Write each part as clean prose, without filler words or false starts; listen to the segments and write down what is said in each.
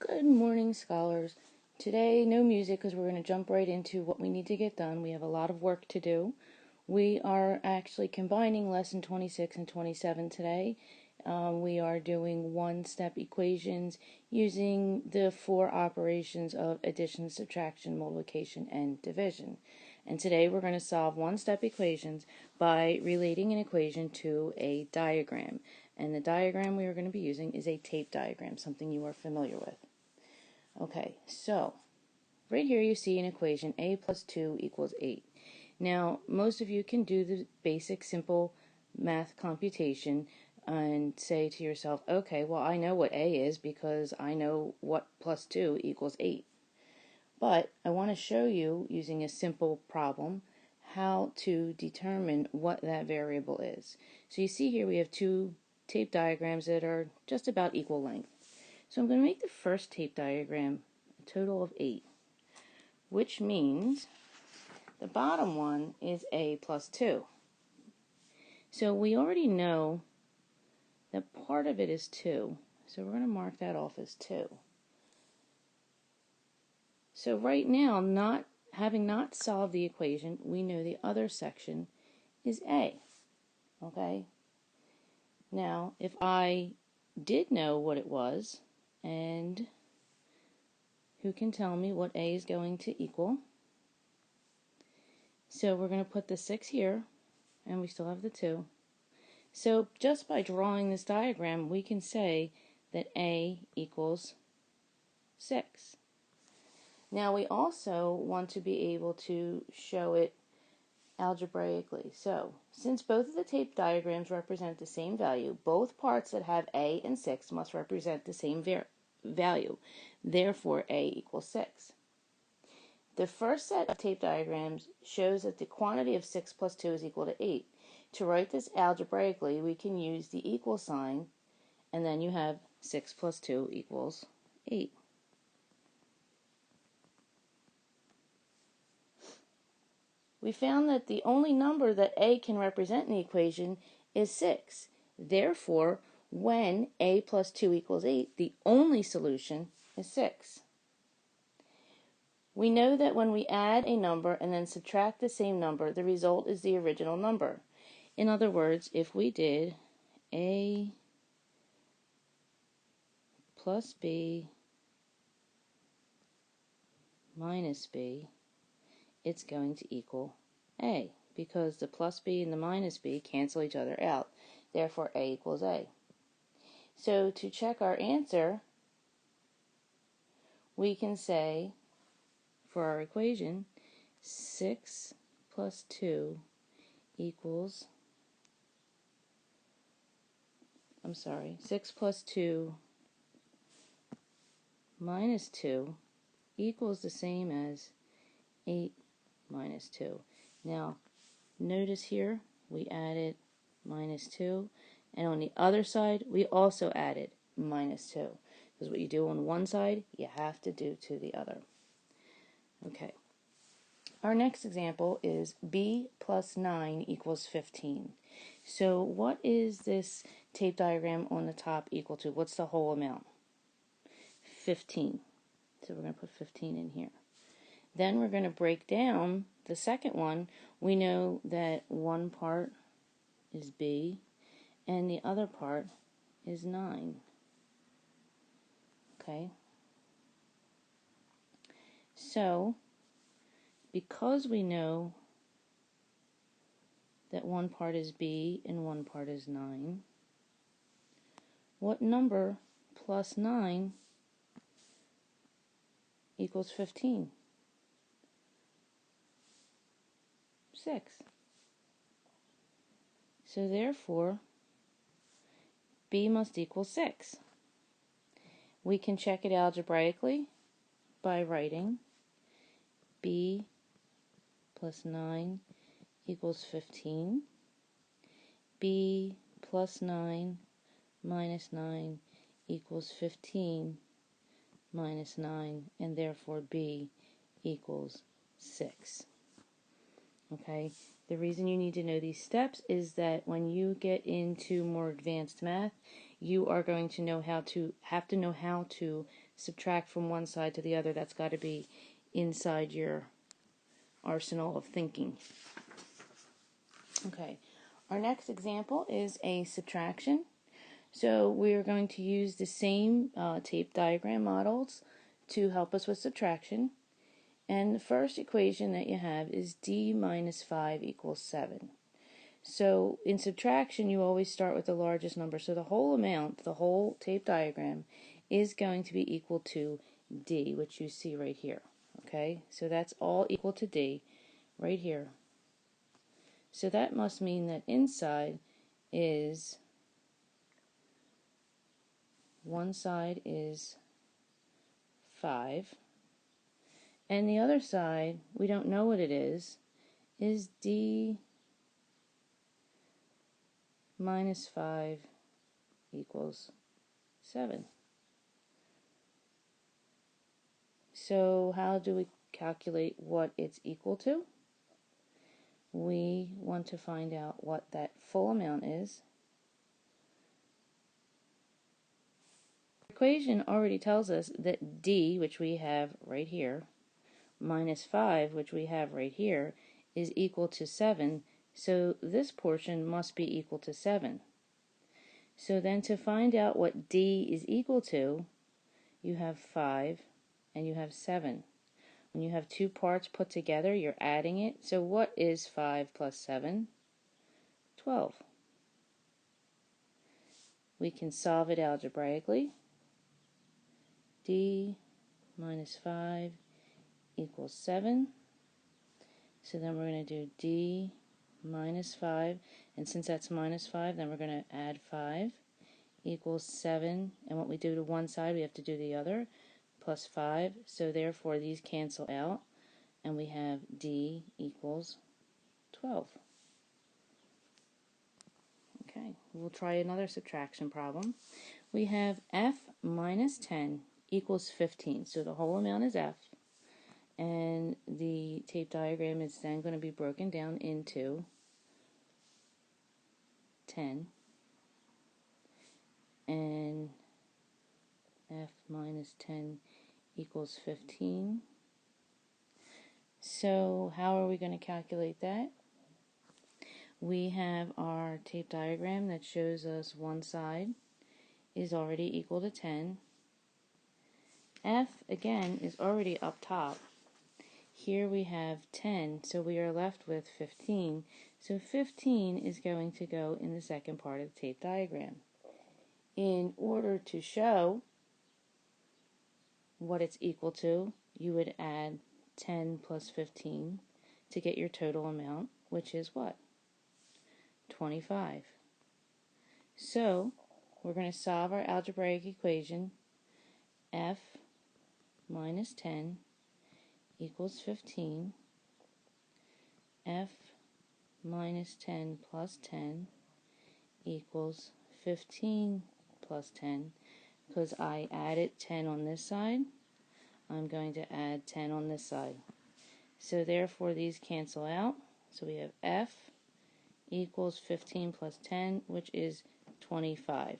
Good morning, scholars. Today, no music because we're going to jump right into what we need to get done. We have a lot of work to do. We are actually combining lesson 26 and 27 today. We are doing one-step equations using the four operations of addition, subtraction, multiplication, and division. And today we're going to solve one-step equations by relating an equation to a diagram. And the diagram we are going to be using is a tape diagram, something you are familiar with. Okay, so right here you see an equation, a plus 2 equals 8. Now, most of you can do the basic simple math computation and say to yourself, okay, well, I know what a is because I know what plus 2 equals 8. But I want to show you, using a simple problem, how to determine what that variable is. So you see here we have two tape diagrams that are just about equal length. So I'm going to make the first tape diagram a total of 8, which means the bottom one is a plus 2. So we already know that part of it is 2, so we're going to mark that off as 2. So right now, having not solved the equation, we know the other section is a. Okay? Now, if I did know what it was, and who can tell me what a is going to equal? So we're going to put the 6 here, and we still have the 2. So just by drawing this diagram, we can say that a equals 6. Now we also want to be able to show it algebraically. So since both of the tape diagrams represent the same value, both parts that have a and 6 must represent the same value. Therefore, a equals 6. The first set of tape diagrams shows that the quantity of 6 plus 2 is equal to 8. To write this algebraically, we can use the equal sign, and then you have 6 plus 2 equals 8. We found that the only number that a can represent in the equation is 6. Therefore, when a plus 2 equals 8, the only solution is 6. We know that when we add a number and then subtract the same number, the result is the original number. In other words, if we did a plus b minus b, it's going to equal a, because the plus b and the minus b cancel each other out. Therefore, a equals a. So to check our answer, we can say, for our equation, 6 plus 2 equals, 6 plus 2 minus 2 equals the same as 8 minus 2. Now, notice here we added minus 2, and on the other side we also added minus 2. Because what you do on one side, you have to do to the other. Okay. Our next example is b plus 9 equals 15. So what is this tape diagram on the top equal to? What's the whole amount? 15. So we're going to put 15 in here. Then we're going to break down the second one. We know that one part is b and the other part is 9. Okay? So, because we know that one part is b and one part is 9, what number plus 9 equals 15? 6. So therefore, b must equal 6. We can check it algebraically by writing b plus 9 equals 15. b plus 9 minus 9 equals 15 minus 9, and therefore b equals 6. Okay, the reason you need to know these steps is that when you get into more advanced math, you are going to have to know how to subtract from one side to the other. That's got to be inside your arsenal of thinking. Okay, our next example is a subtraction. So we are going to use the same tape diagram models to help us with subtraction. And the first equation that you have is d minus 5 equals 7. So in subtraction, you always start with the largest number. So the whole amount, the whole tape diagram, is going to be equal to d, which you see right here. Okay, so that's all equal to d right here. So that must mean that inside is, one side is 5, and the other side, we don't know what it is d minus 5 equals 7. So how do we calculate what it's equal to? We want to find out what that full amount is. The equation already tells us that d, which we have right here, minus 5, which we have right here, is equal to 7, so this portion must be equal to 7. So then to find out what d is equal to, you have 5 and you have 7. When you have two parts put together, you're adding it. So what is 5 plus 7? 12. We can solve it algebraically. D minus 5 equals 7. So then we're going to do d minus 5, and since that's minus 5, then we're going to add 5 equals 7, and what we do to one side we have to do the other, plus 5, so therefore these cancel out, and we have d equals 12. Okay, we'll try another subtraction problem. We have f minus 10 equals 15, so the whole amount is f, and the tape diagram is then going to be broken down into 10, and f minus 10 equals 15. So how are we going to calculate that? We have our tape diagram that shows us one side is already equal to 10. F, again, is already up top. Here we have 10, so we are left with 15. So 15 is going to go in the second part of the tape diagram. In order to show what it's equal to, you would add 10 plus 15 to get your total amount, which is what? 25. So we're going to solve our algebraic equation. F minus 10 equals 15. F minus 10 plus 10 equals 15 plus 10. Because I added 10 on this side, I'm going to add 10 on this side. So therefore these cancel out. So we have F equals 15 plus 10, which is 25.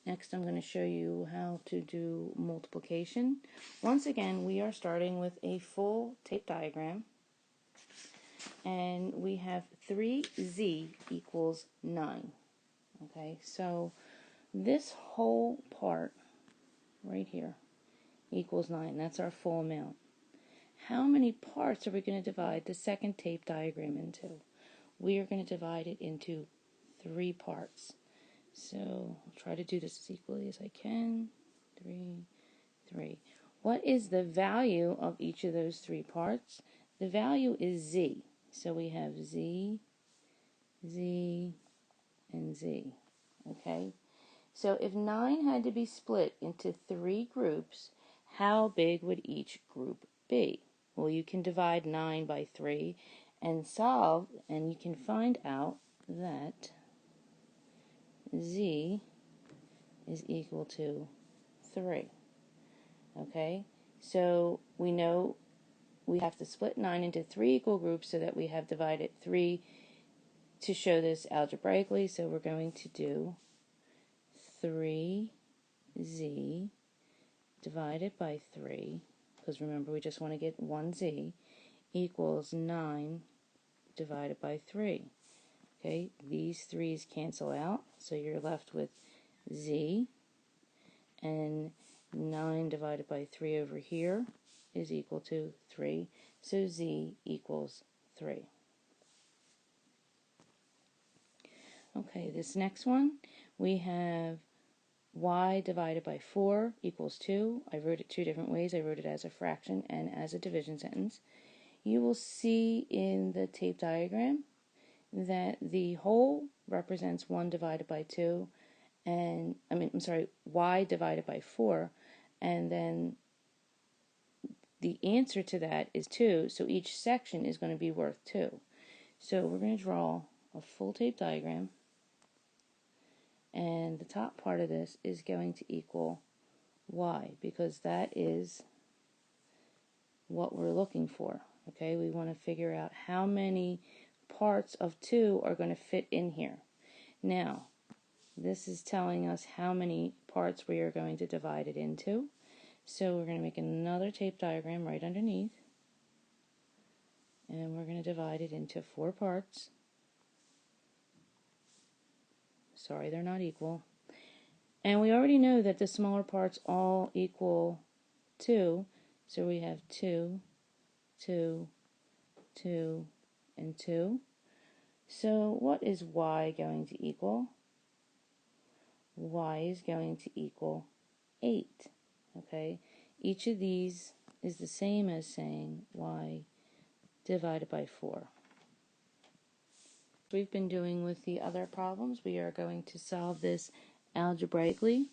Next I'm going to show you how to do multiplication. Once again, we are starting with a full tape diagram. And we have 3z equals 9. Okay, so this whole part right here equals 9. That's our full amount. How many parts are we going to divide the second tape diagram into? We are going to divide it into 3 parts. So I'll try to do this as equally as I can. 3, 3. What is the value of each of those 3 parts? The value is z. So we have z, z, and z. Okay? So if 9 had to be split into 3 groups, how big would each group be? Well, you can divide 9 by 3 and solve, and you can find out that z is equal to 3. Okay? So we know we have to split 9 into 3 equal groups so that we have divided 3 to show this algebraically. So we're going to do 3z divided by 3, because remember we just want to get 1z, equals 9 divided by 3. Okay, these 3's cancel out, so you're left with z, and 9 divided by 3 over here is equal to 3, so z equals 3. Okay, this next one, we have y divided by 4 equals 2. I wrote it two different ways. I wrote it as a fraction and as a division sentence. You will see in the tape diagram that the whole represents 1 divided by 2, and y divided by 4, and then the answer to that is 2, so each section is going to be worth 2. So we're going to draw a full tape diagram, and the top part of this is going to equal y, because that is what we're looking for. Okay, we want to figure out how many parts of 2 are going to fit in here. Now, this is telling us how many parts we are going to divide it into. So we're going to make another tape diagram right underneath, and we're going to divide it into 4 parts. Sorry, they're not equal. And we already know that the smaller parts all equal 2, so we have 2, 2, 2, and 2. So what is y going to equal? Y is going to equal 8. Okay, each of these is the same as saying y divided by 4. We've been doing with the other problems, we are going to solve this algebraically.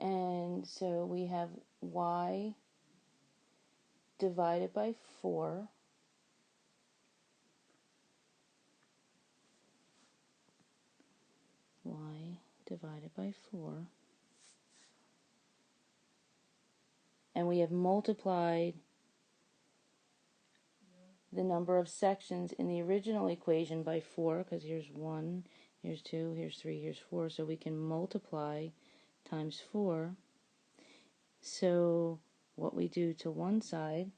And so we have y divided by 4 y divided by 4, and we have multiplied the number of sections in the original equation by 4, because here's 1, here's 2, here's 3, here's 4, so we can multiply times 4. So what we do to one side,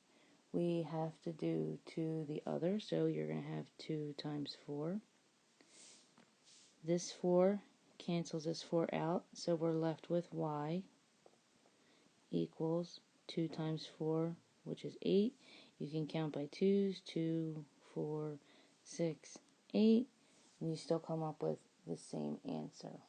we have to do to the other, so you're going to have 2 times 4. This 4 cancels this 4 out, so we're left with y equals 2 times 4, which is 8. You can count by 2's, 2, 4, 6, 8, and you still come up with the same answer.